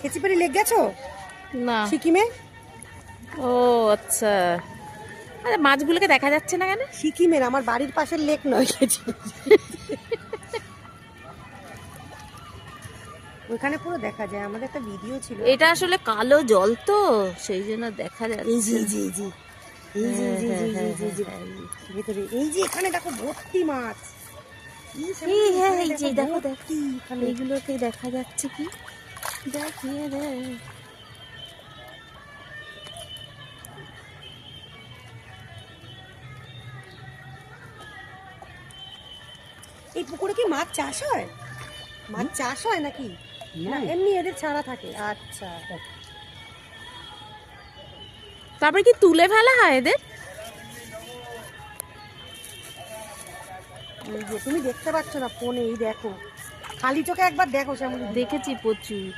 খেচিপাড়ি lake গেছো না। সিকিমে? ও আচ্ছা, আরে মাছগুলোকে দেখা যাচ্ছে না কেন? সিকিমের, আমার বাড়ির পাশের লেক নয়, খেচিপাড়ি। ওখানে পুরো দেখা যায়, আমাদের একটা ভিডিও ছিল। এটা আসলে কালো জল তো, সেই জন্য দেখা এই যে যাচ্ছে। এই যে এই যে এই যে এই যে এই যে এই যে এই যে ভেতরে এই যে এখানে দেখো ভর্তি মাছ। এই হ্যাঁ, এই যে দেখো দেখো, ভর্তি এখানে। এইগুলোকে দেখা যাচ্ছে কি, দেখিয়ে দে। এই পুকুরে কি মাছ চাষ হয়? মাছ চাষ হয় নাকি? না এমনি এদের ছাড়া থাকে। আচ্ছা, তারপরে কি তুলে ফেলা হয় এদের? এই যে তুমি দেখতে পাচ্ছ না ফোনে, এই দেখো, খালি চোখে একবার দেখো সেমন। দেখেছি প্রচুর,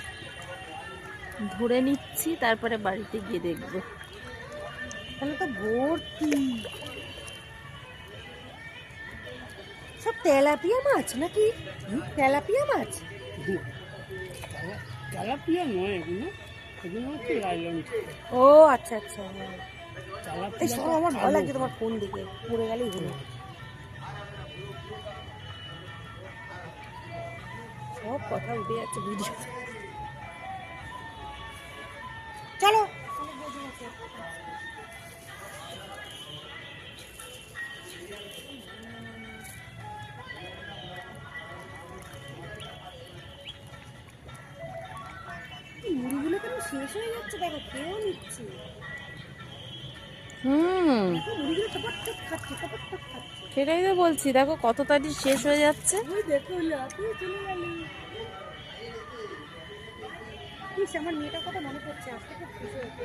ধরে নিচ্ছি তারপরে বাড়িতে গিয়ে দেখবো। এখানে তো ভর্তি সব তেলাপিয়া মাছ নাকি? তেলাপিয়া মাছ? তেলাপিয়া নয়, এগুলো এগুলো হচ্ছে লাইলন। ও আচ্ছা আচ্ছা, হ্যাঁ। এই সব আমার ভয় লাগছে তোমার ফোন দিকে, পড়ে গেলেই হলো। সব কথা উঠে যাচ্ছে ভিডিও। চলো মুড়িগুলো কেন শেষ হয়ে যাচ্ছে, দেখো কেউ নিচ্ছে। দেখো মুড়িগুলো টপাট টপ খাচ্ছে, টপাট টপ খাচ্ছে। সেটাই তো বলছি, দেখো কত তাড়াতাড়ি শেষ হয়ে যাচ্ছে। ওই দেখো লাফিয়ে চলে গেল। ইস, আমার মেয়েটার কথা মনে পড়ছে, আজকে খুব খুশি হয়েছে।